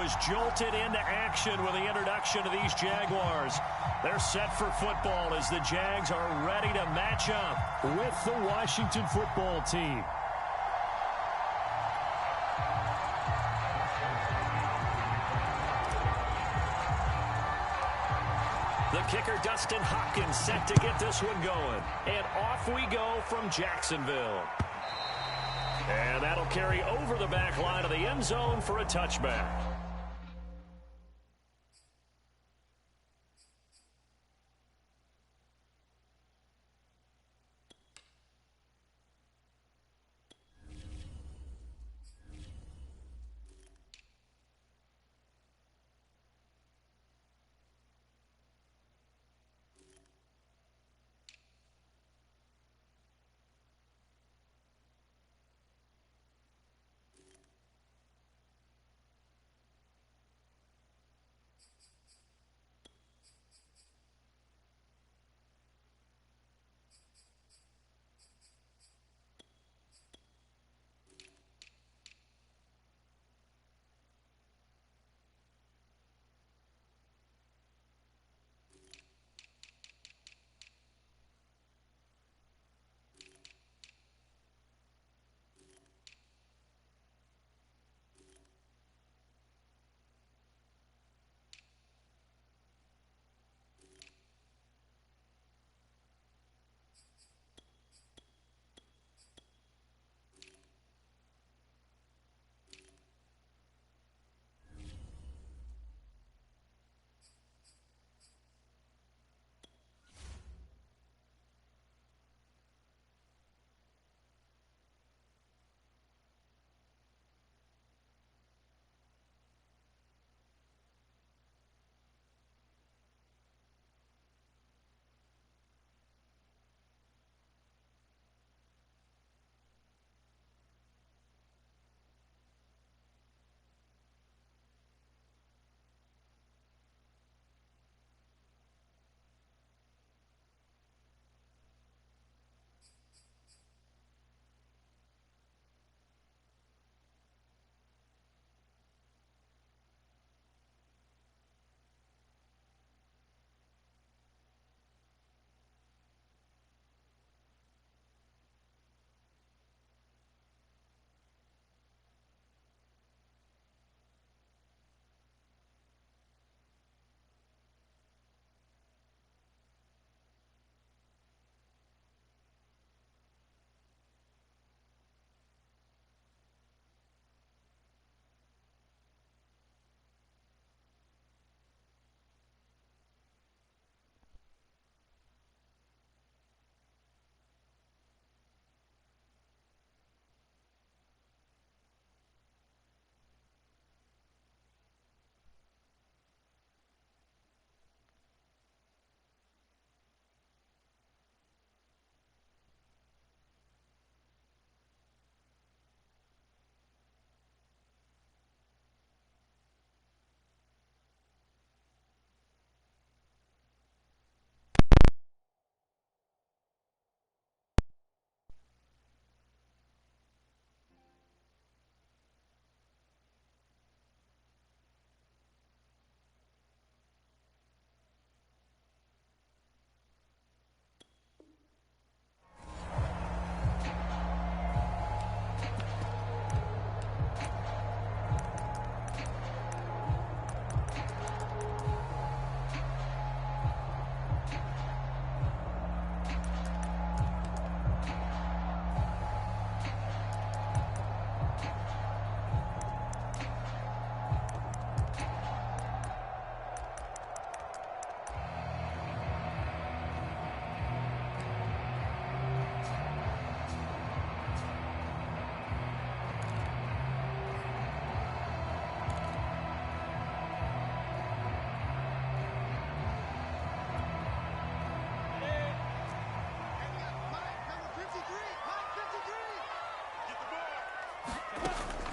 was jolted into action with the introduction of these Jaguars. They're set for football as the Jags are ready to match up with the Washington football team. The kicker, Dustin Hopkins, set to get this one going. And off we go from Jacksonville. And that'll carry over the back line of the end zone for a touchback.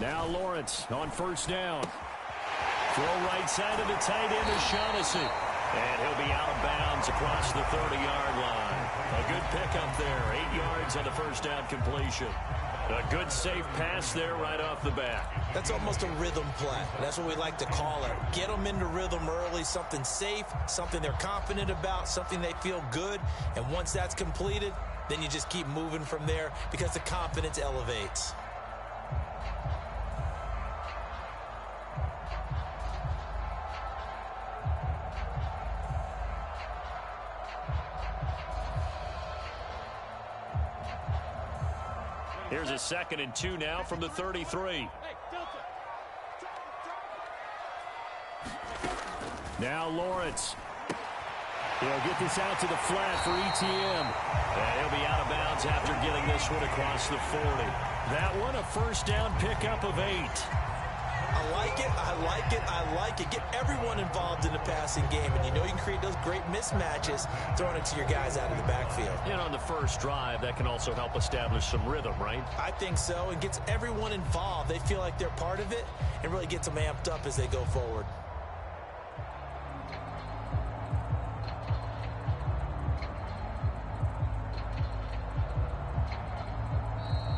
Now Lawrence on first down. Throw right side of the tight end is Shaughnessy. And he'll be out of bounds across the 30-yard line. A good pickup there. 8 yards on the first down completion. A good safe pass there right off the bat. That's almost a rhythm play. That's what we like to call it. Get them into rhythm early, something safe, something they're confident about, something they feel good. And once that's completed, then you just keep moving from there because the confidence elevates. Here's a 2nd and 2 now from the 33. Now Lawrence. He'll get this out to the flat for ETM. And he'll be out of bounds after getting this one across the 40. That one a first down pickup of 8. I like it, I like it, I like it. Get everyone involved in the passing game, and you know you can create those great mismatches throwing it to your guys out of the backfield. And on the first drive, that can also help establish some rhythm, right? I think so. It gets everyone involved. They feel like they're part of it and really gets them amped up as they go forward.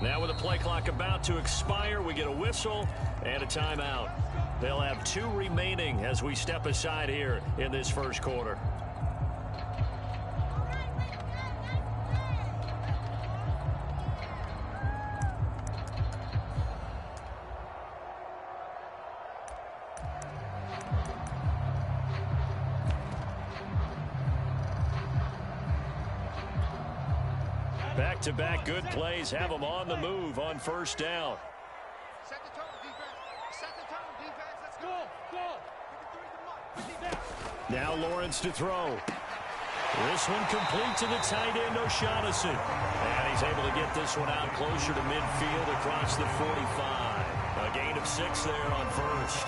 Now with the play clock about to expire, we get a whistle and a timeout. They'll have 2 remaining as we step aside here in this first quarter. Back-to-back good plays have them on the move on first down. Set the tone, defense. Set the tone, defense. Let's go. Now Lawrence to throw. This one complete to the tight end, O'Shaughnessy. And he's able to get this one out closer to midfield across the 45. A gain of 6 there on first.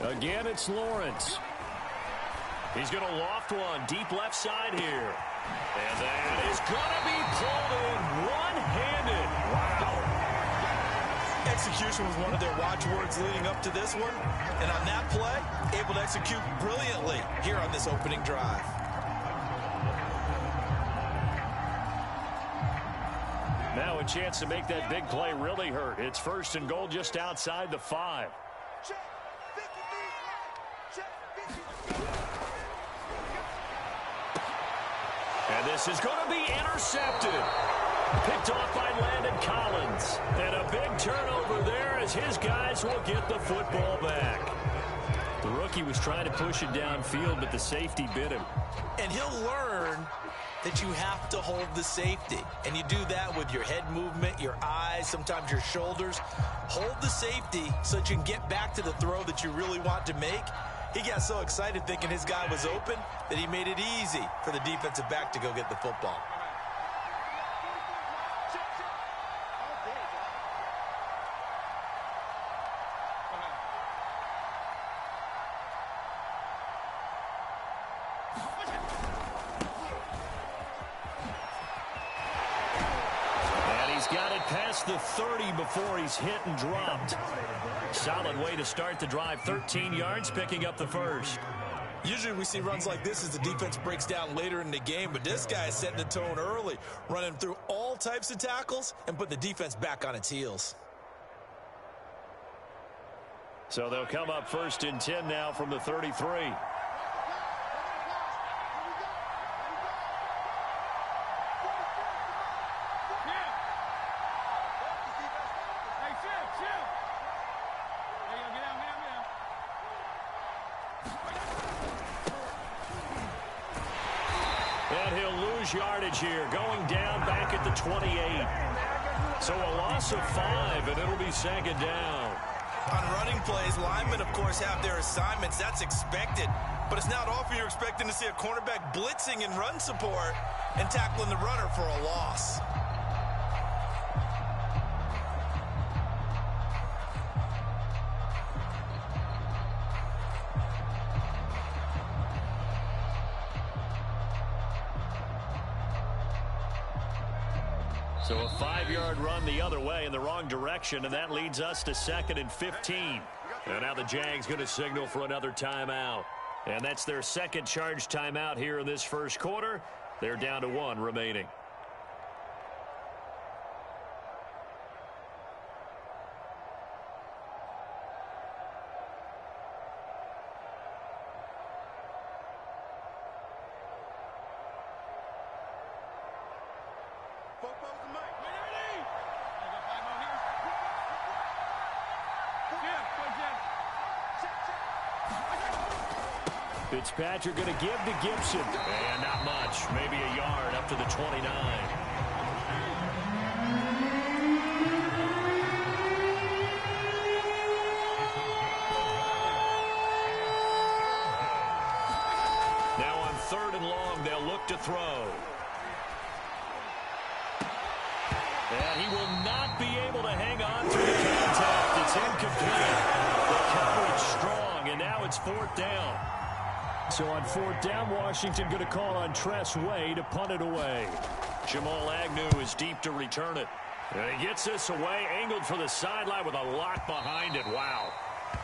Again, it's Lawrence. He's going to loft one deep left side here. And that is going to be pulled in one-handed. Wow. Execution was one of their watchwords leading up to this one. And on that play, able to execute brilliantly here on this opening drive. Now a chance to make that big play really hurt. It's 1st and goal just outside the 5. And this is going to be intercepted. Picked off by Landon Collins. And a big turnover there as his guys will get the football back. The rookie was trying to push it downfield, but the safety bit him. And he'll learn that you have to hold the safety. And you do that with your head movement, your eyes, sometimes your shoulders. Hold the safety so that you can get back to the throw that you really want to make. He got so excited thinking his guy was open that he made it easy for the defensive back to go get the football. And he's got it past the 30 before he's hit and dropped. Solid way to start the drive. 13 yards, picking up the first. Usually we see runs like this as the defense breaks down later in the game, but this guy is setting the tone early, running through all types of tackles and put the defense back on its heels. So they'll come up 1st and 10 now from the 33. And he'll lose yardage here, going down back at the 28. So a loss of 5, and it'll be 2nd down. On running plays, linemen, of course, have their assignments. That's expected. But it's not often you're expecting to see a cornerback blitzing in run support and tackling the runner for a loss. So a 5-yard run the other way in the wrong direction, and that leads us to 2nd and 15. And now the Jags going to signal for another timeout. And that's their second charge timeout here in this first quarter. They're down to 1 remaining. Fitzpatrick going to give to Gibson. And not much. Maybe a yard up to the 29. Now on 3rd and long, they'll look to throw. And he will not be able to hang on through the contact. It's incomplete. The coverage strong, and now it's 4th down. So on 4th down, Washington going to call on Tress Way to punt it away. Jamal Agnew is deep to return it. And he gets this away, angled for the sideline with a lot behind it. Wow.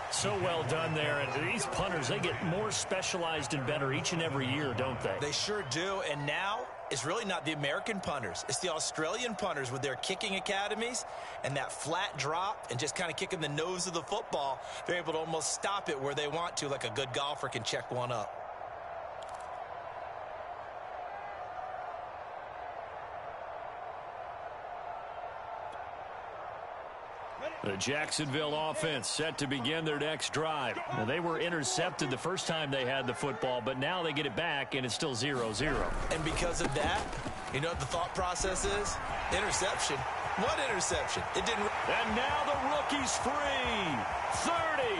So well done there. And these punters, they get more specialized and better each and every year, don't they? They sure do. And now it's really not the American punters. It's the Australian punters with their kicking academies and that flat drop and just kind of kicking the nose of the football. They're able to almost stop it where they want to, like a good golfer can check one up. The Jacksonville offense set to begin their next drive. Now, they were intercepted the first time they had the football, but now they get it back, and it's still 0-0. And because of that, you know what the thought process is? Interception. What interception? It didn't. And now the rookie's free. 30,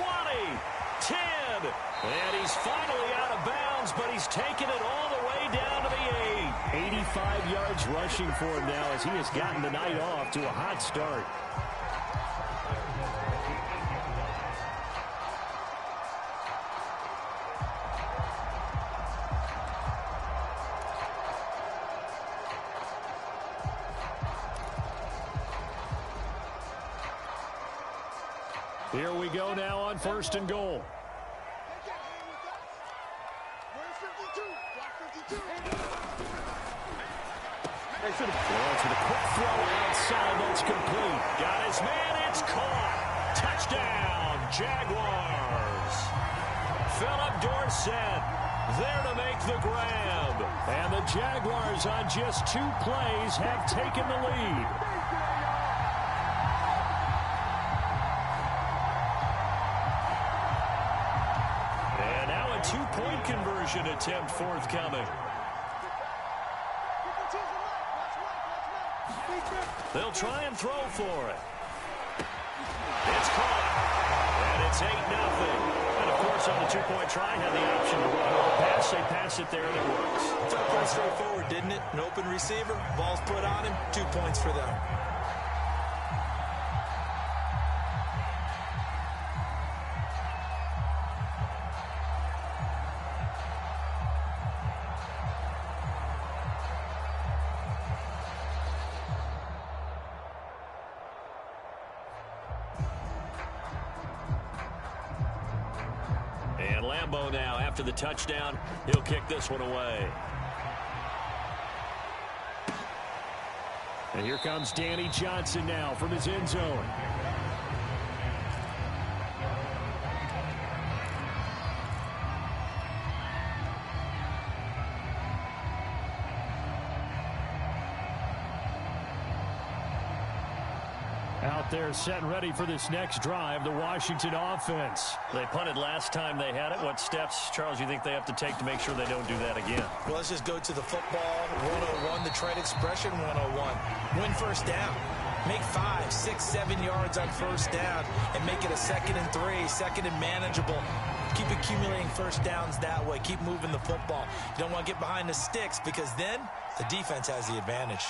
20, 10. And he's finally out of bounds, but he's taken it all the way down to the 8. 85 yards rushing for him now as he has gotten the night off to a hot start. Here we go now on 1st and goal. Lawrence with a quick throw outside. That's complete. Got his man. It's caught. Touchdown, Jaguars. Philip Dorsett there to make the grab. And the Jaguars on just 2 plays have taken the lead. And now a 2-point conversion attempt forthcoming. They'll try and throw for it. It's caught. And it's 8-0. And, of course, on the 2-point try, had the option to run or pass. They pass it there, and it works. Felt pretty straightforward, didn't it? An open receiver, ball's put on him, 2 points for them. And Lambeau now, after the touchdown, he'll kick this one away. And here comes Danny Johnson now from his end zone. Out there set and ready for this next drive, the Washington offense. They punted last time they had it. What steps, Charles, you think they have to take to make sure they don't do that again? Well, let's just go to the football 101, the trade expression 101. Win first down. Make 5, 6, 7 yards on first down and make it a 2nd and 3, 2nd and manageable. Keep accumulating first downs that way. Keep moving the football. You don't want to get behind the sticks because then the defense has the advantage.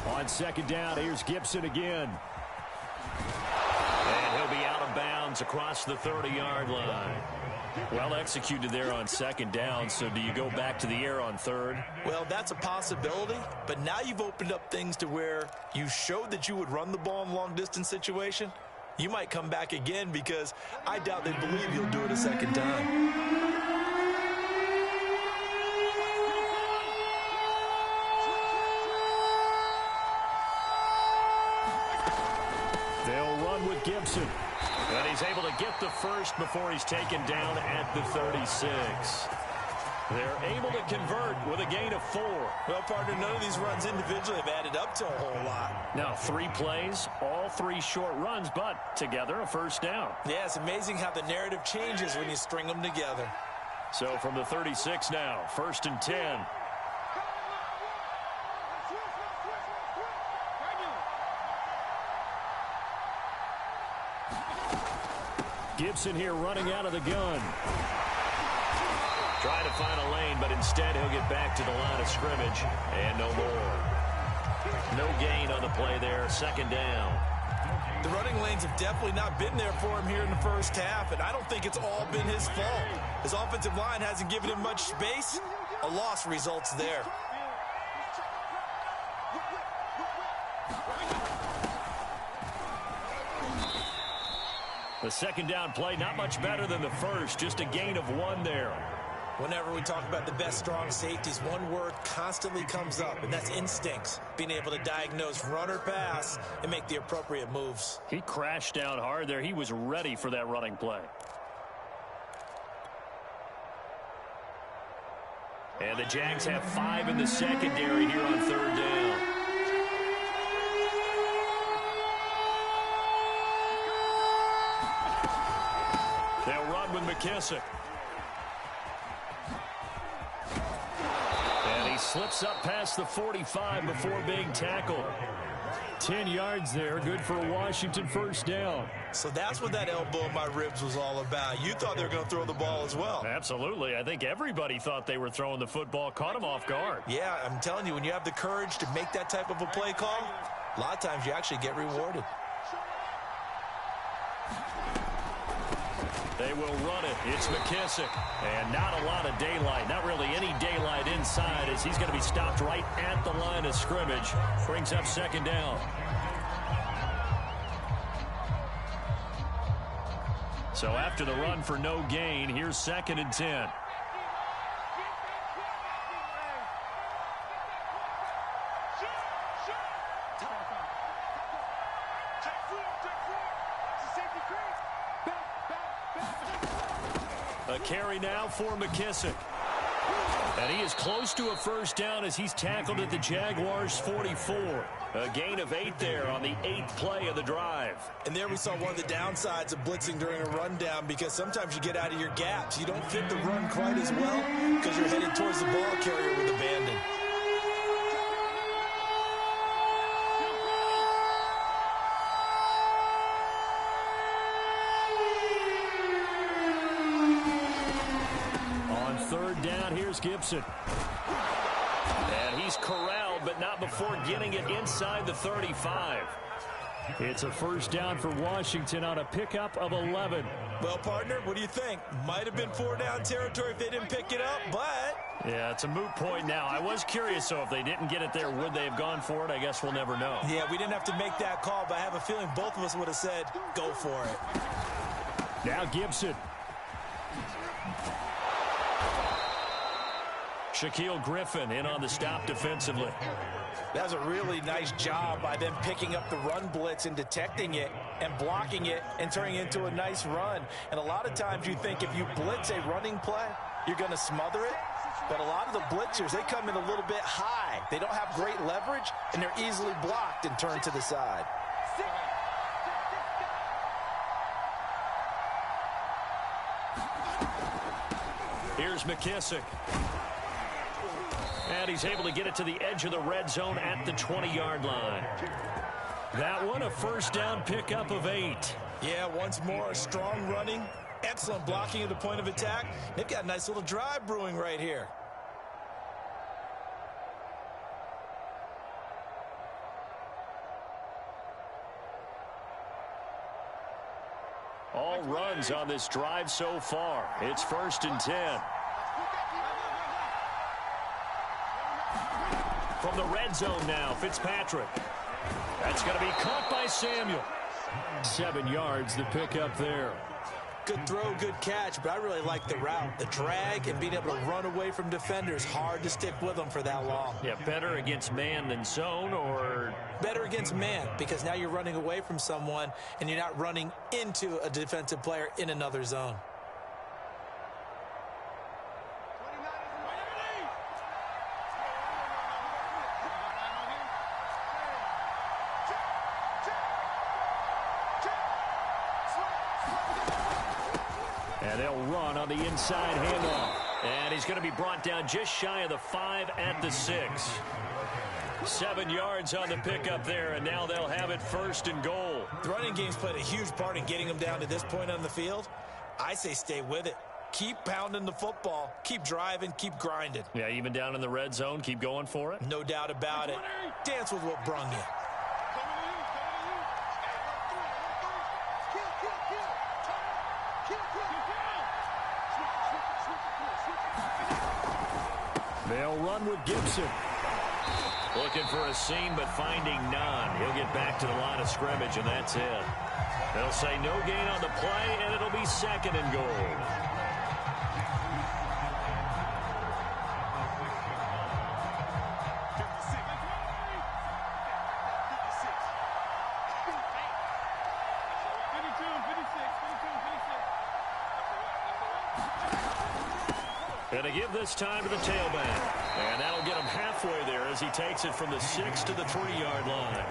On second down, here's Gibson again. And he'll be out of bounds across the 30-yard line. Well executed there on second down, so do you go back to the air on third? Well, that's a possibility, but now you've opened up things to where you showed that you would run the ball in a long-distance situation. You might come back again because I doubt they believe you'll do it a second time. They'll run with Gibson. And he's able to get the first before he's taken down at the 36. They're able to convert with a gain of 4. Well, partner, none of these runs individually have added up to a whole lot. Now, 3 plays, all 3 short runs, but together a first down. Yeah, it's amazing how the narrative changes when you string them together. So from the 36 now, 1st and 10. Gibson here running out of the gun. Trying to find a lane, but instead he'll get back to the line of scrimmage. And no more. No gain on the play there. 2nd down. The running lanes have definitely not been there for him here in the first half, and I don't think it's all been his fault. His offensive line hasn't given him much space. A loss results there. The 2nd down play, not much better than the first. Just a gain of 1 there. Whenever we talk about the best strong safeties, one word constantly comes up, and that's instincts. Being able to diagnose run or pass and make the appropriate moves. He crashed down hard there. He was ready for that running play. And the Jags have 5 in the secondary here on 3rd down. They'll run with McKissick. And he slips up past the 45 before being tackled. 10 yards there, good for a Washington first down. So that's what that elbow in my ribs was all about. You thought they were going to throw the ball as well. Absolutely. I think everybody thought they were throwing the football, caught him off guard. Yeah, I'm telling you, when you have the courage to make that type of a play call, a lot of times you actually get rewarded. They will run it. It's McKissick. And not a lot of daylight. Not really any daylight inside as he's going to be stopped right at the line of scrimmage. Brings up 2nd down. So after the run for no gain, here's 2nd and 10. A carry now for McKissick. And he is close to a first down as he's tackled at the Jaguars' 44. A gain of 8 there on the 8th play of the drive. And there we saw one of the downsides of blitzing during a rundown, because sometimes you get out of your gaps. You don't fit the run quite as well because you're headed towards the ball carrier with abandon. Here's Gibson. And he's corralled, but not before getting it inside the 35. It's a first down for Washington on a pickup of 11. Well, partner, what do you think? Might have been 4-down territory if they didn't pick it up, but... Yeah, it's a moot point now. I was curious, so if they didn't get it there, would they have gone for it? I guess we'll never know. Yeah, we didn't have to make that call, but I have a feeling both of us would have said, go for it. Now Gibson. Shaquille Griffin in on the stop defensively. That was a really nice job by them picking up the run blitz and detecting it and blocking it and turning it into a nice run. And a lot of times you think if you blitz a running play, you're going to smother it. But a lot of the blitzers, they come in a little bit high. They don't have great leverage, and they're easily blocked and turned to the side. Here's McKissick. And he's able to get it to the edge of the red zone at the 20-yard line. That one, a first down pickup of 8. Yeah, once more, strong running, excellent blocking at the point of attack. They've got a nice little drive brewing right here. no runs on this drive so far. It's 1st and 10. From the red zone now, Fitzpatrick. That's going to be caught by Samuel. 7 yards the pick up there. Good throw, good catch, but I really like the route. The drag and being able to run away from defenders. Hard to stick with them for that long. Yeah, better against man than zone, or? Better against man, because now you're running away from someone and you're not running into a defensive player in another zone. And they'll run on the inside handoff. And he's going to be brought down just shy of the 5 at the 6. 7 yards on the pickup there, and now they'll have it 1st and goal. The running game's played a huge part in getting them down to this point on the field. I say stay with it. Keep pounding the football. Keep driving. Keep grinding. Yeah, even down in the red zone, keep going for it. No doubt about it. Dance with what brung you. They'll run with Gibson. Looking for a seam, but finding none. He'll get back to the line of scrimmage, and that's it. They'll say no gain on the play, and it'll be 2nd and goal. Going to give this time to the tailback. And that'll get him halfway there as he takes it from the 6 to the 3-yard line.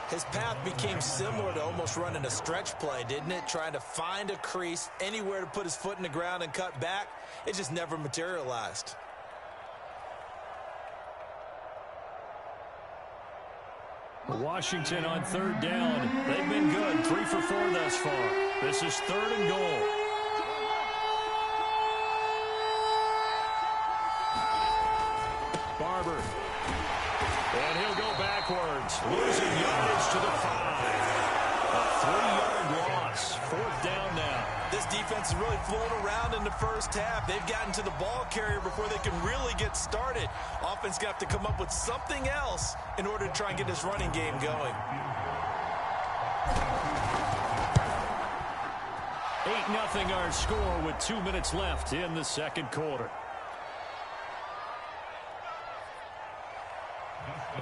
His path became similar to almost running a stretch play, didn't it? Trying to find a crease, anywhere to put his foot in the ground and cut back. It just never materialized. Washington on 3rd down. They've been good. 3 for 4 thus far. This is 3rd and goal. Barber. And he'll go backwards. Losing yardage to the 5. A 3-yard loss. 4th down now. This defense is really fooling around in the first half. They've gotten to the ball carrier before they can really get started. Offense got to come up with something else in order to try and get this running game going. 8-0 our score with 2 minutes left in the 2nd quarter.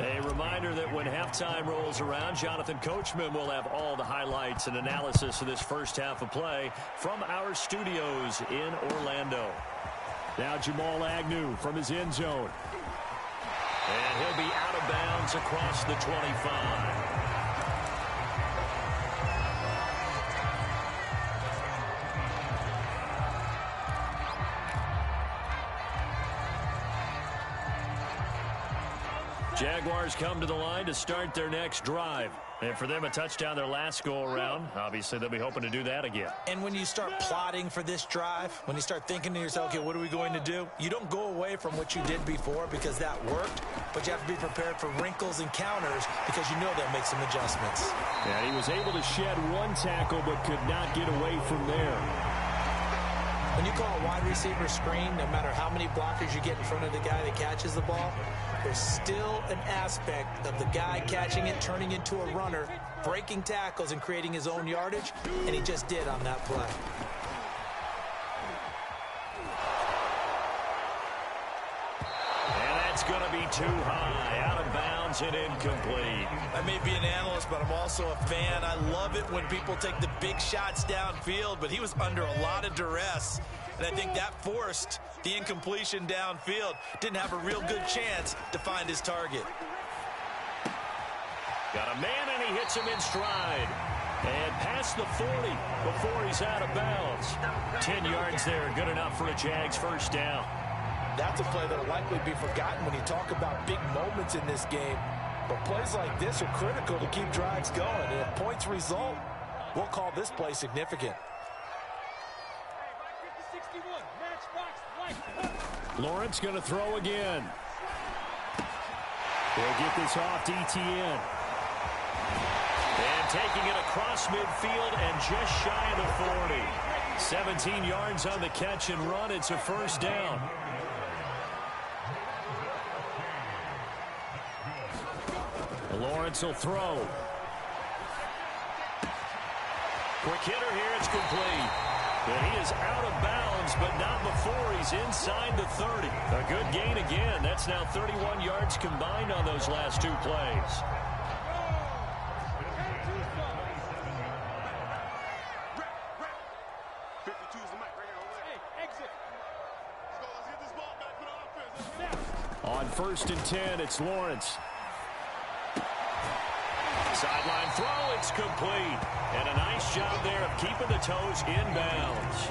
A reminder that when halftime rolls around, Jonathan Coachman will have all the highlights and analysis of this first half of play from our studios in Orlando. Now Jamal Agnew from his end zone. And he'll be out of bounds across the 25. Jaguars come to the line to start their next drive. And for them, a touchdown their last go-around. Obviously, they'll be hoping to do that again. And when you start plotting for this drive, when you start thinking to yourself, okay, what are we going to do? You don't go away from what you did before because that worked, but you have to be prepared for wrinkles and counters because you know they'll make some adjustments. And he was able to shed 1 tackle but could not get away from there. When you call a wide receiver screen, no matter how many blockers you get in front of the guy that catches the ball, there's still an aspect of the guy catching it, turning into a runner, breaking tackles and creating his own yardage, and he just did on that play. And that's going to be too high, out of bounds and incomplete. I may be an analyst, but I'm also a fan. I love it when people take the big shots downfield, but he was under a lot of duress. And I think that forced the incompletion downfield. Didn't have a real good chance to find his target. Got a man, and he hits him in stride. And past the 40 before he's out of bounds. 10 yards there, good enough for a Jags first down. That's a play that will likely be forgotten when you talk about big moments in this game. But plays like this are critical to keep drives going. And if points result, we'll call this play significant. Lawrence going to throw again. They'll get this off to ETN. And taking it across midfield and just shy of the 40. 17 yards on the catch and run. It's a first down. Lawrence will throw. Quick hitter here. It's complete. And he is out of bounds, but not before he's inside the 30. A good gain again. That's now 31 yards combined on those last two plays. On 1st and 10, it's Lawrence. Sideline throw, it's complete. And a nice job there of keeping the toes inbounds.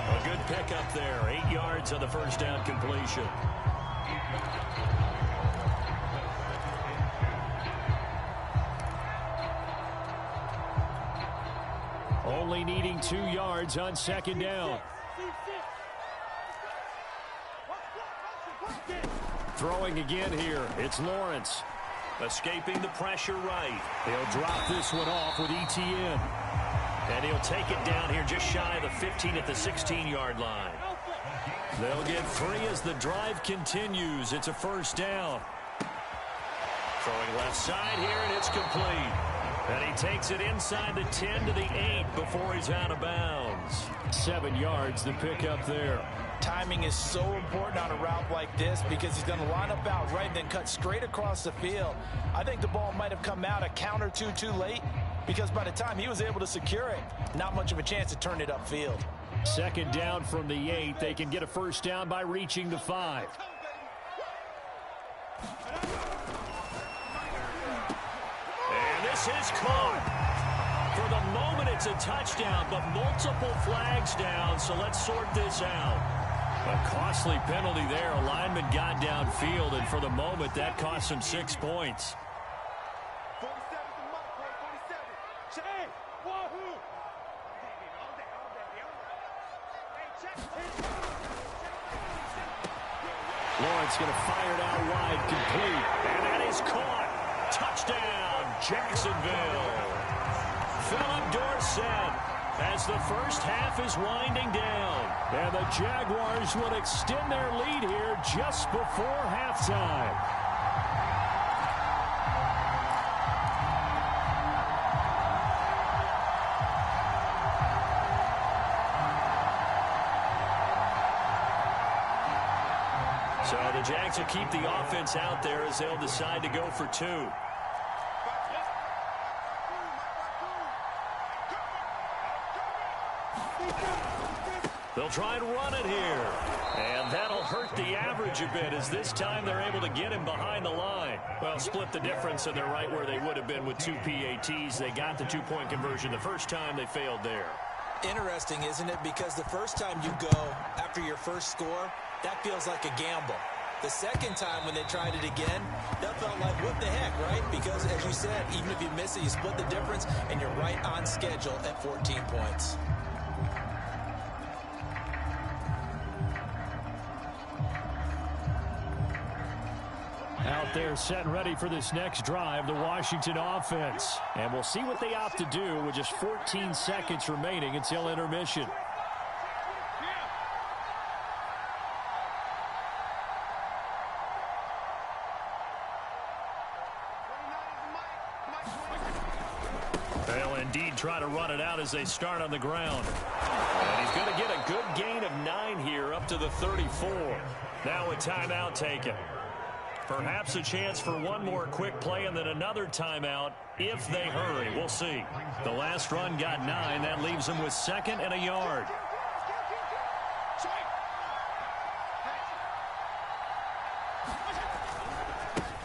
A good pickup there. 8 yards on the first down completion. Only needing 2 yards on second down. Throwing again here. It's Lawrence. Escaping the pressure right. He'll drop this one off with ETN. And he'll take it down here just shy of the 15 at the 16-yard line. They'll get 3 as the drive continues. It's a first down. Throwing left side here, and it's complete. And he takes it inside the 10 to the 8 before he's out of bounds. 7 yards, the pickup there. Timing is so important on a route like this because he's going to line up out right and then cut straight across the field. I think the ball might have come out a count or two too late because by the time he was able to secure it, not much of a chance to turn it upfield. Second down from the 8. They can get a first down by reaching the 5. And this is caught. For the moment, it's a touchdown, but multiple flags down, so let's sort this out. A costly penalty there. A lineman got downfield, and for the moment, that cost him 6 points. Lawrence going to fire it out wide, complete. And that is caught. Touchdown, Jacksonville. Philip Dorsett as the first half is winding down. And the Jaguars will extend their lead here just before halftime. So the Jags will keep the offense out there as they'll decide to go for 2. They'll try and run it here. And that'll hurt the average a bit as this time they're able to get him behind the line. Well, split the difference, and they're right where they would have been with 2 PATs. They got the 2-point conversion the first time. They failed there. Interesting, isn't it? Because the first time you go after your first score, that feels like a gamble. The second time when they tried it again, that felt like, what the heck, right? Because, as you said, even if you miss it, you split the difference, and you're right on schedule at 14 points. Out there set and ready for this next drive, the Washington offense. And we'll see what they opt to do with just 14 seconds remaining until intermission. They'll indeed try to run it out as they start on the ground. And he's going to get a good gain of 9 here up to the 34. Now a timeout taken. Perhaps a chance for one more quick play and then another timeout if they hurry. We'll see. The last run got 9. That leaves them with 2nd and a yard.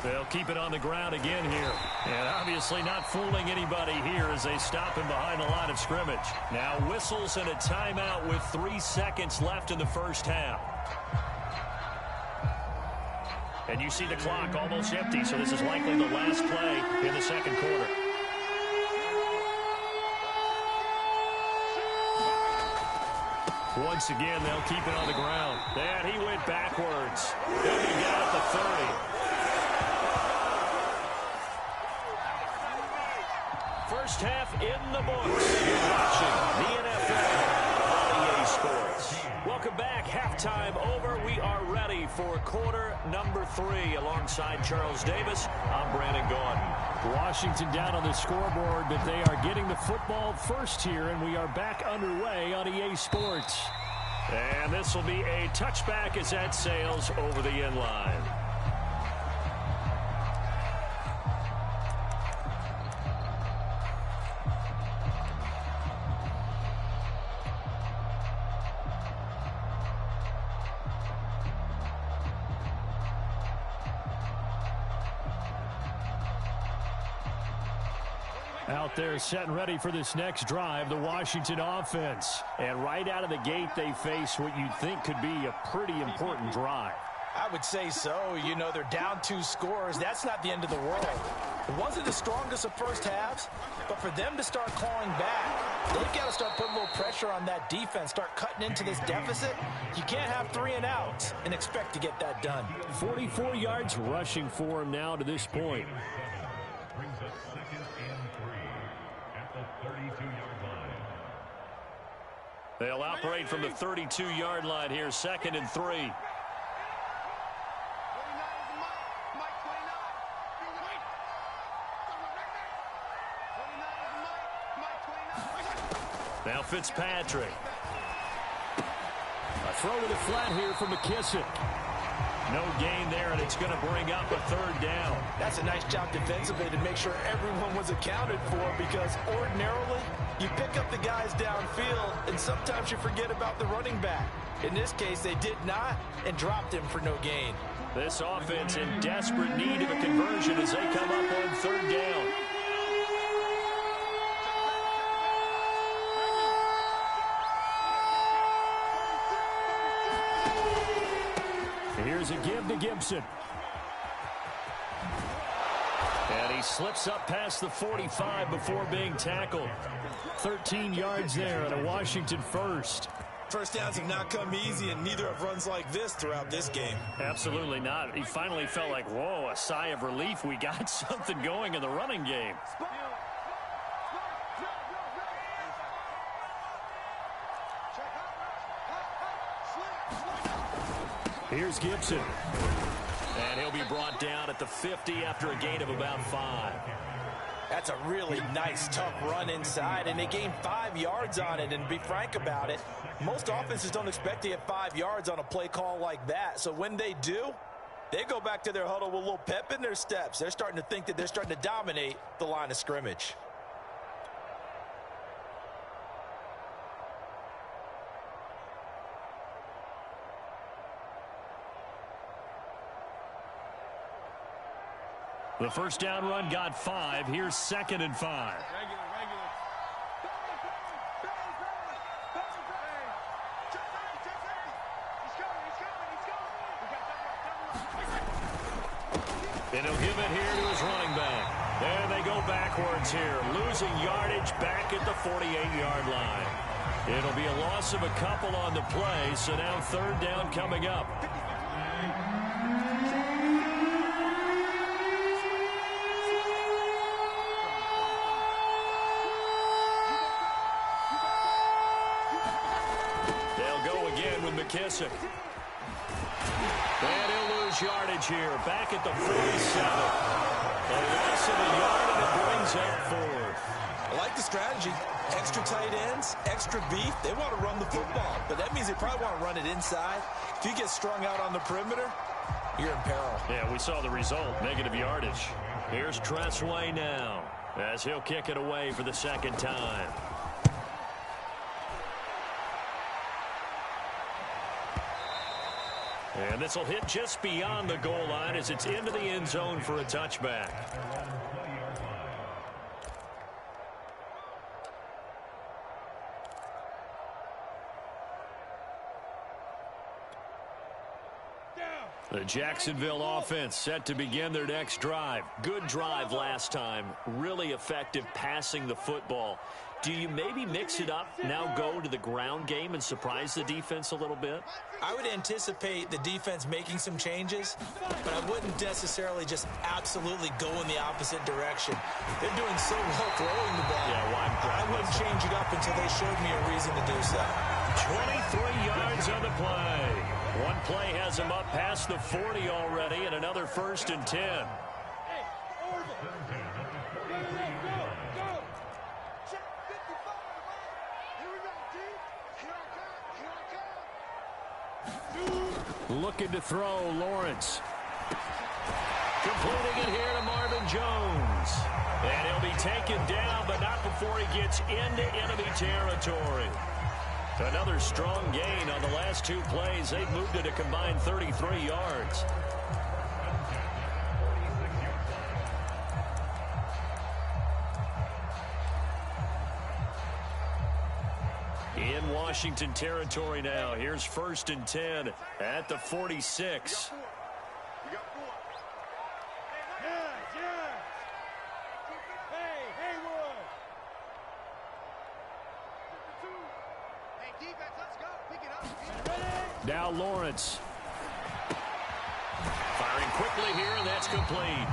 They'll keep it on the ground again here. And obviously not fooling anybody here as they stop him behind the line of scrimmage. Now whistles and a timeout with 3 seconds left in the first half. And you see the clock almost empty, so this is likely the last play in the second quarter. Once again, they'll keep it on the ground. And he went backwards. And he got at the 30. First half in the books. You're watching the NFL on EA Sports. Welcome back. Halftime over. We are ready for quarter number 3. Alongside Charles Davis, I'm Brandon Gaudin. Washington down on the scoreboard, but they are getting the football first here, and we are back underway on EA Sports. And this will be a touchback as that sails over the end line. Out there set and ready for this next drive, the Washington offense. And right out of the gate, they face what you'd think could be a pretty important drive. I would say so. You know, they're down 2 scores. That's not the end of the world. It wasn't the strongest of first halves, but for them to start clawing back, they've got to start putting a little pressure on that defense, start cutting into this deficit. You can't have 3 and outs and expect to get that done. 44 yards rushing for him now to this point. They'll operate from the 32-yard line here, 2nd and 3. Now Fitzpatrick. A throw to the flat here from McKissick. No gain there, and it's going to bring up a 3rd down. That's a nice job defensively to make sure everyone was accounted for, because ordinarily you pick up the guys downfield and sometimes you forget about the running back. In this case, they did not and dropped him for no gain. This offense in desperate need of a conversion as they come up on 3rd down. Here's a give to Gibson. And he slips up past the 45 before being tackled. 13 yards there and a Washington first. First downs have not come easy, and neither have runs like this throughout this game. Absolutely not. He finally felt like, whoa, a sigh of relief. We got something going in the running game. Here's Gibson. And he'll be brought down at the 50 after a gain of about 5. That's a really nice, tough run inside, and they gained 5 yards on it. And to be frank about it, most offenses don't expect to get 5 yards on a play call like that. So when they do, they go back to their huddle with a little pep in their steps. They're starting to think that they're starting to dominate the line of scrimmage. The first down run got 5. Here's 2nd and 5. And he'll give it here to his running back. And they go backwards here, losing yardage back at the 48-yard line. It'll be a loss of a couple on the play, so now 3rd down coming up. McKissick. And he'll lose yardage here. Back at the 47. A loss of a yard, and it brings up 4th. I like the strategy. Extra tight ends, extra beef. They want to run the football, but that means they probably want to run it inside. If you get strung out on the perimeter, you're in peril. Yeah, we saw the result. Negative yardage. Here's Tressway now as he'll kick it away for the 2nd time. And this will hit just beyond the goal line as it's into the end zone for a touchback. The Jacksonville offense set to begin their next drive. Good drive last time. Really effective passing the football. Do you maybe mix it up, now go to the ground game and surprise the defense a little bit? I would anticipate the defense making some changes, but I wouldn't necessarily just absolutely go in the opposite direction. They're doing so well throwing the ball. Yeah, I wouldn't change it up until they showed me a reason to do so. 23 yards on the play. One play has him up past the 40 already, and another 1st and 10. Looking to throw, Lawrence. Completing it here to Marvin Jones. And he'll be taken down, but not before he gets into enemy territory. Another strong gain on the last 2 plays. They've moved it a combined 33 yards. In Washington territory now. Here's 1st and 10 at the 46. Now Lawrence. Firing quickly here, and that's complete.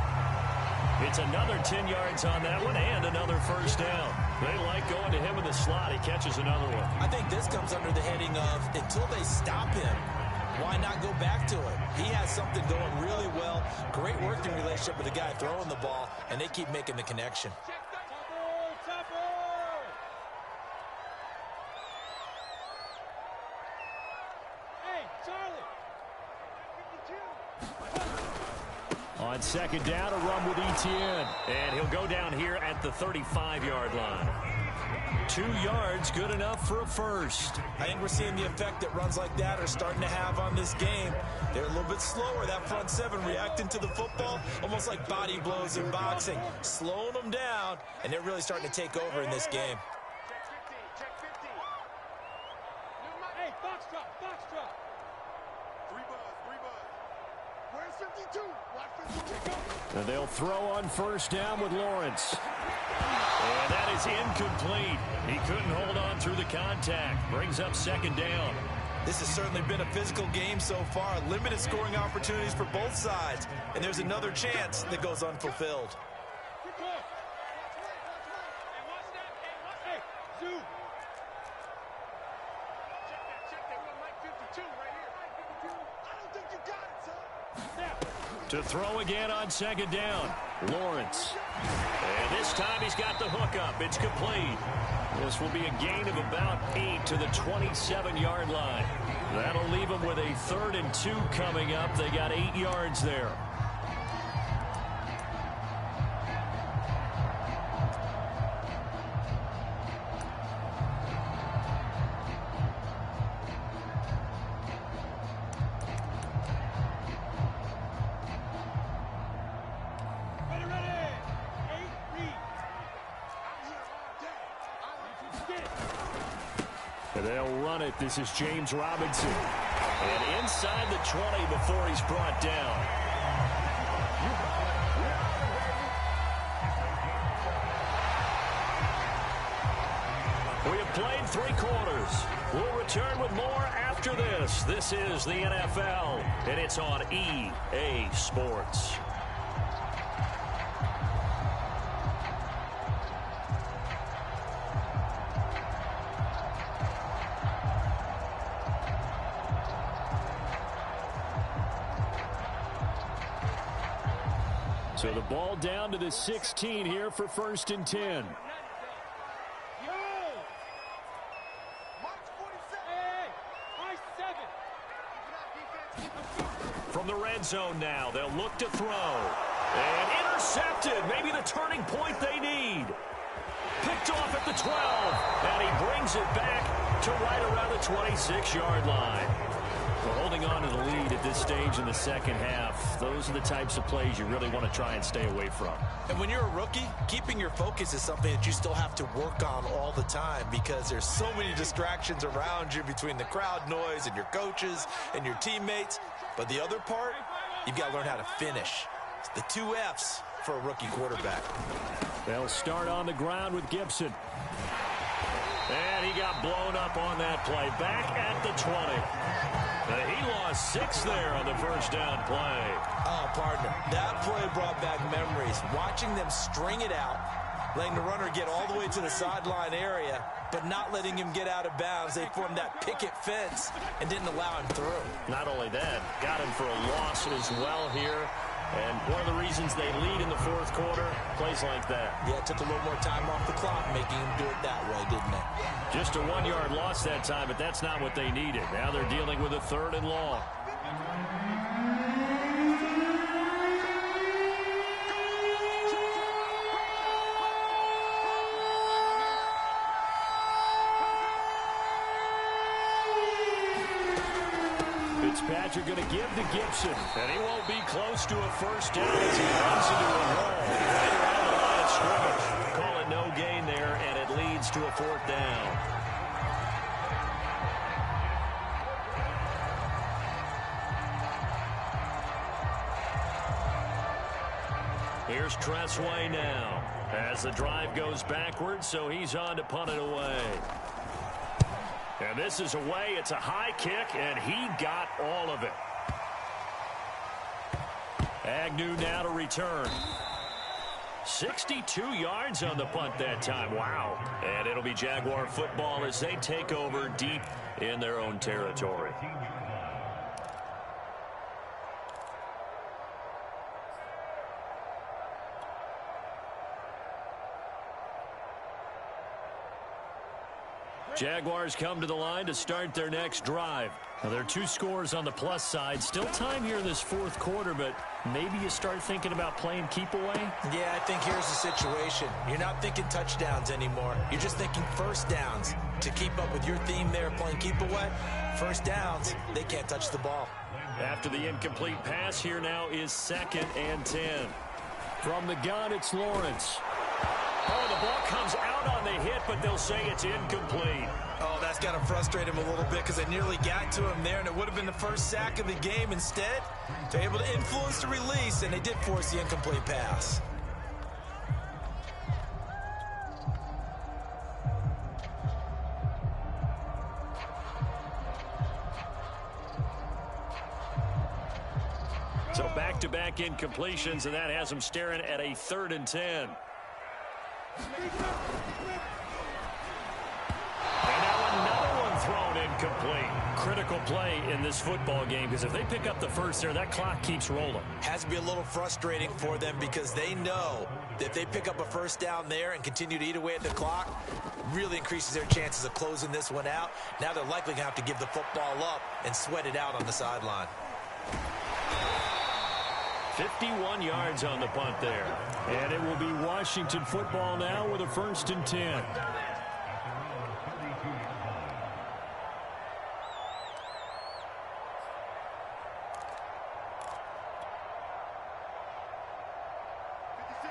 It's another 10 yards on that one and another 1st down. They like going to him in the slot. He catches another one. I think this comes under the heading of until they stop him, why not go back to him? He has something going really well. Great working relationship with the guy throwing the ball, and they keep making the connection. On 2nd down, a run with Etienne. And he'll go down here at the 35-yard line. 2 yards, good enough for a 1st. I think we're seeing the effect that runs like that are starting to have on this game. They're a little bit slower, that front 7 reacting to the football, almost like body blows in boxing, slowing them down, and they're really starting to take over in this game. Hey, box drop. 3 buzz. Where's 52? Watch 52. And they'll throw on 1st down with Lawrence. And that is incomplete. He couldn't hold on through the contact. Brings up 2nd down. This has certainly been a physical game so far. Limited scoring opportunities for both sides. And there's another chance that goes unfulfilled. To throw again on 2nd down. Lawrence. And this time he's got the hook up. It's complete. This will be a gain of about 8 to the 27-yard line. That'll leave them with a 3rd and 2 coming up. They got 8 yards there. They'll run it. This is James Robinson. And inside the 20 before he's brought down. We have played 3 quarters. We'll return with more after this. This is the NFL, and it's on EA Sports. So the ball down to the 16 here for 1st and 10. From the red zone now, they'll look to throw. And intercepted. Maybe the turning point they need. Picked off at the 12. And he brings it back to right around the 26-yard line. Well, holding on to the lead at this stage in the 2nd half, those are the types of plays you really want to try and stay away from. And when you're a rookie, keeping your focus is something that you still have to work on all the time because there's so many distractions around you between the crowd noise and your coaches and your teammates. But the other part, you've got to learn how to finish. It's the 2 F's for a rookie quarterback. They'll start on the ground with Gibson. And he got blown up on that play. Back at the 20. He lost 6 there on the first down play. Oh, partner, that play brought back memories. Watching them string it out, letting the runner get all the way to the sideline area, but not letting him get out of bounds. They formed that picket fence and didn't allow him through. Not only that, got him for a loss as well here. And one of the reasons they lead in the fourth quarter, plays like that. Yeah, it took a little more time off the clock, making him do it that way, didn't it? Just a 1-yard loss that time, but that's not what they needed. Now they're dealing with a 3rd and long. Fitzpatrick going to give to Gibson, and he won't be close to a first down as he runs into a hole right around the line of scrimmage. Call it no gain there, and it leads to a 4th down. Here's Tressway now as the drive goes backwards, so he's on to punt it away. And this is away. It's a high kick, and he got all of it. Agnew now to return. 62 yards on the punt that time. Wow. And it'll be Jaguar football as they take over deep in their own territory. Jaguars come to the line to start their next drive. Now, there are 2 scores on the plus side. Still time here in this fourth quarter, but maybe you start thinking about playing keep away? Yeah, I think here's the situation. You're not thinking touchdowns anymore. You're just thinking first downs. To keep up with your theme there, playing keep away, first downs, they can't touch the ball. After the incomplete pass, here now is 2nd and 10. From the gun, it's Lawrence. Oh, the ball comes out on the hit, but they'll say it's incomplete. Oh, that's got to frustrate him a little bit because they nearly got to him there, and it would have been the first sack of the game. Instead, they're able to influence the release, and they did force the incomplete pass. So back-to-back incompletions, and that has them staring at a 3rd and 10. And now another one thrown incomplete. Critical play in this football game, because if they pick up the first there, that clock keeps rolling. Has to be a little frustrating for them because they know that if they pick up a first down there and continue to eat away at the clock, really increases their chances of closing this one out. Now they're likely going to have to give the football up and sweat it out on the sideline. 51 yards on the punt there. And it will be Washington football now with a 1st and 10.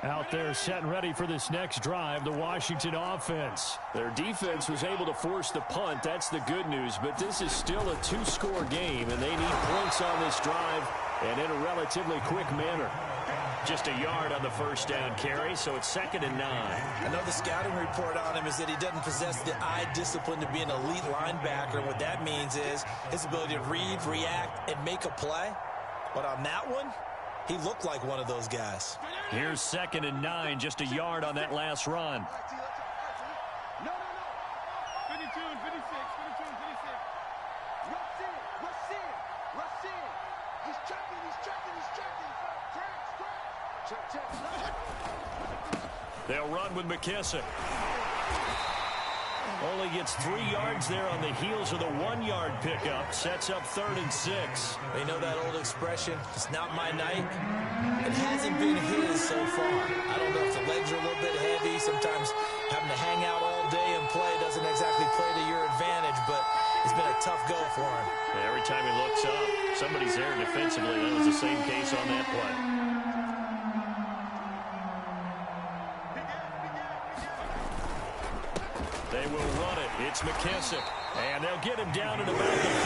Out there set and ready for this next drive, the Washington offense. Their defense was able to force the punt. That's the good news. But this is still a 2-score game, and they need points on this drive and in a relatively quick manner. Just a yard on the first down carry, so it's 2nd and 9. I know the scouting report on him is that he doesn't possess the eye discipline to be an elite linebacker. And what that means is his ability to read, react, and make a play. But on that one, he looked like one of those guys. Here's 2nd and 9, just a yard on that last run. No. 52 and 56, 52 and 56. Rush in. He's checking. Check. They'll run with McKissick. Only gets 3 yards there on the heels of the 1-yard pickup. Sets up 3rd and 6. They know that old expression, it's not my night. It hasn't been his so far. I don't know if the legs are a little bit heavy. Sometimes having to hang out all day and play doesn't exactly play to your advantage, but it's been a tough go for him. Every time he looks up, somebody's there defensively. That was the same case on that play. They will run it. It's McKissick. And they'll get him down at about the 37.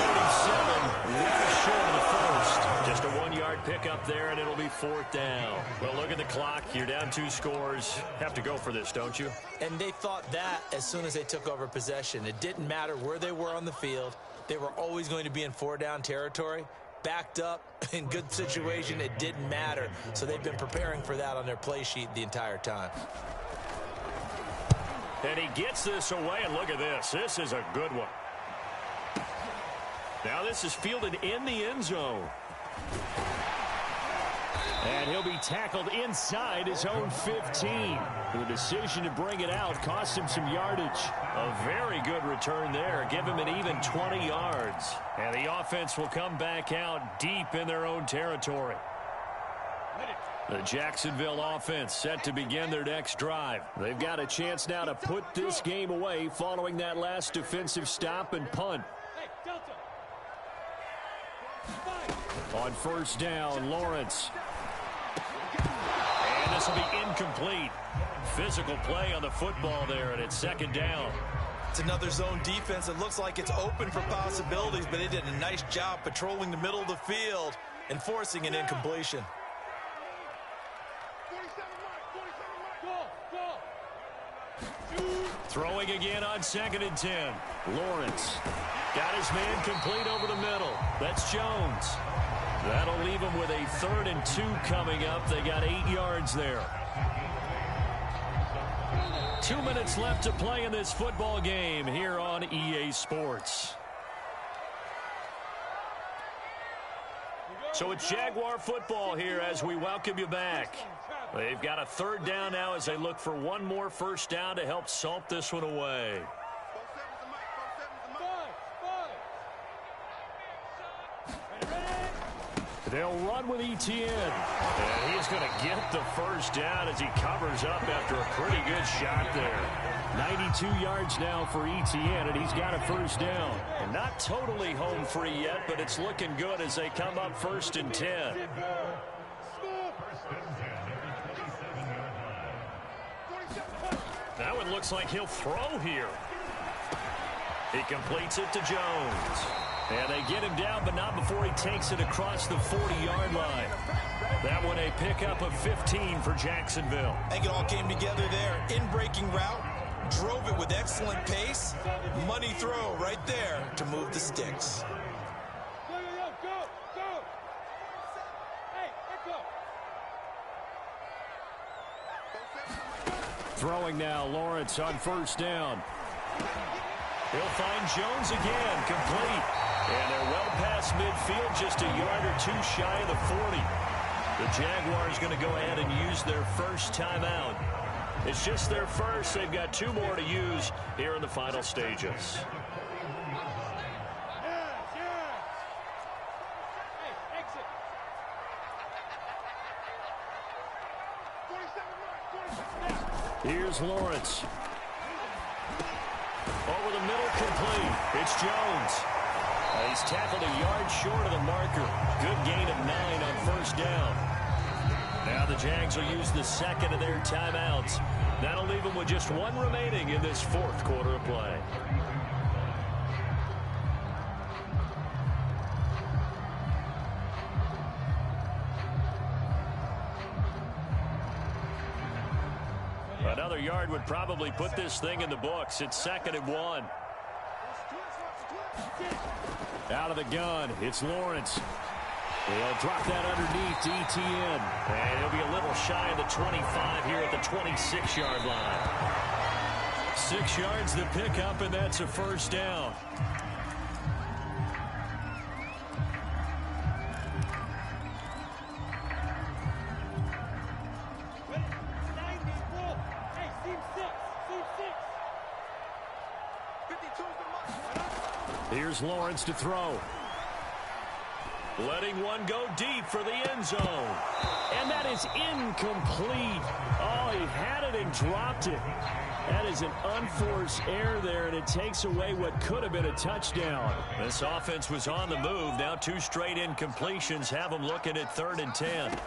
Well short of the first. pickup there, and it'll be 4th down. Well, look at the clock. You're down 2 scores. Have to go for this, don't you? And they thought that as soon as they took over possession. It didn't matter where they were on the field. They were always going to be in 4-down territory. Backed up, in good situation, it didn't matter. So they've been preparing for that on their play sheet the entire time. And he gets this away, and look at this. This is a good one. Now this is fielded in the end zone. And he'll be tackled inside his own 15. The decision to bring it out cost him some yardage. A very good return there. Give him an even 20 yards. And the offense will come back out deep in their own territory. The Jacksonville offense set to begin their next drive. They've got a chance now to put this game away following that last defensive stop and punt. On 1st down, Lawrence. And this will be incomplete. Physical play on the football there, and it's 2nd down. It's another zone defense. It looks like it's open for possibilities, but they did a nice job patrolling the middle of the field and forcing an incompletion. Throwing again on 2nd and 10. Lawrence got his man complete over the middle. That's Jones. That'll leave him with a 3rd and 2 coming up. They got 8 yards there. 2 minutes left to play in this football game here on EA Sports. So it's Jaguar football here as we welcome you back. They've got a 3rd down now as they look for one more 1st down to help salt this one away. They'll run with Etienne. And he's going to get the 1st down as he covers up after a pretty good shot there. 92 yards now for Etienne, and he's got a 1st down. And not totally home free yet, but it's looking good as they come up 1st and 10. That one looks like he'll throw here. He completes it to Jones. And they get him down, but not before he takes it across the 40-yard line. That one a pickup of 15 for Jacksonville. I think it all came together there. In-breaking route, drove it with excellent pace. Money throw right there to move the sticks. Throwing now, Lawrence on 1st down. He'll find Jones again, complete. And they're well past midfield, just a yard or 2 shy of the 40. The Jaguars going to go ahead and use their 1st timeout. It's just their 1st. They've got 2 more to use here in the final stages. Here's Lawrence. Over the middle, complete. It's Jones. He's tackled a yard short of the marker. Good gain of 9 on 1st down. Now the Jags will use the 2nd of their timeouts. That'll leave them with just 1 remaining in this 4th quarter of play. Another yard would probably put this thing in the books. It's 2nd and 1. Out of the gun, it's Lawrence. He'll drop that underneath to Etienne. And he'll be a little shy of the 25 here at the 26-yard line. 6 yards to pick up, and that's a 1st down. Here's Lawrence to throw. Letting one go deep for the end zone. And that is incomplete. Oh, he had it and dropped it. That is an unforced error there, and it takes away what could have been a touchdown. This offense was on the move. Now 2 straight incompletions have them looking at 3rd and 10.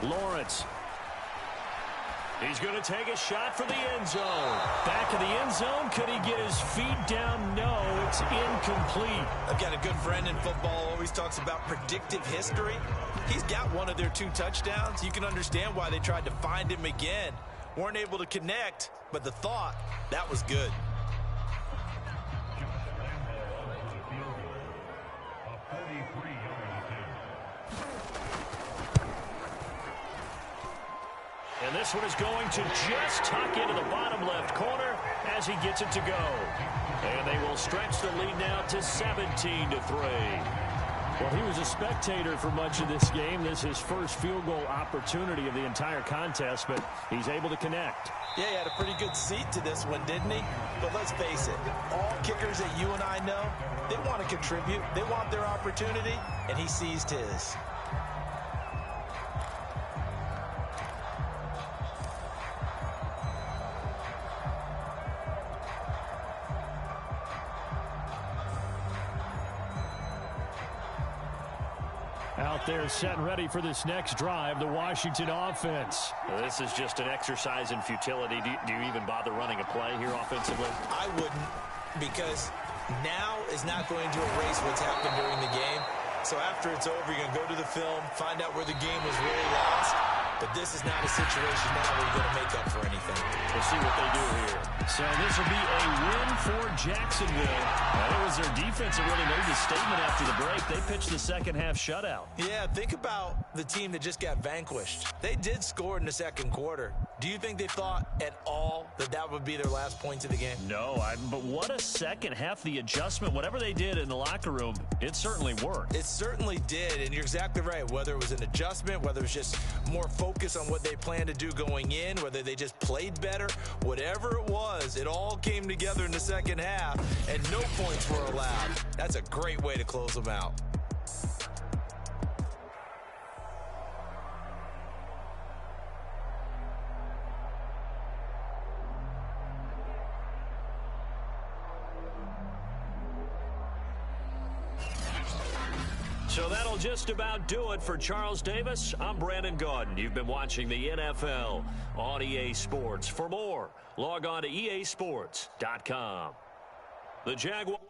Lawrence. He's going to take a shot for the end zone. Back in the end zone. Could he get his feet down? No, it's incomplete. I've got a good friend in football, always talks about predictive history. He's got one of their 2 touchdowns. You can understand why they tried to find him again. Weren't able to connect, but the thought, that was good. And this one is going to just tuck into the bottom left corner as he gets it to go. And they will stretch the lead now to 17-3. Well, he was a spectator for much of this game. This is his first field goal opportunity of the entire contest, but he's able to connect. Yeah, he had a pretty good seat to this one, didn't he? But let's face it, all kickers that you and I know, they want to contribute. They want their opportunity, and he seized his. Out there set and ready for this next drive, the Washington offense. This is just an exercise in futility. Do you even bother running a play here offensively? I wouldn't, because now is not going to erase what's happened during the game. So after it's over, you're going to go to the film, find out where the game was really lost. But this is not a situation now where you're going to make up for anything. We'll see what they do here. So this will be a win for Jacksonville. It was their defense that really made the statement after the break. They pitched the second-half shutout. Yeah, think about the team that just got vanquished. They did score in the second quarter. Do you think they thought at all that that would be their last points of the game? No, but what a second half. The adjustment, whatever they did in the locker room, it certainly worked. It certainly did, and you're exactly right. Whether it was an adjustment, whether it was just more focus on what they planned to do going in, whether they just played better, whatever it was, it all came together in the second half, and no points were allowed. That's a great way to close them out. So that'll just about do it for Charles Davis. I'm Brandon Gaudin. You've been watching the NFL on EA Sports. For more, log on to easports.com. The Jaguars.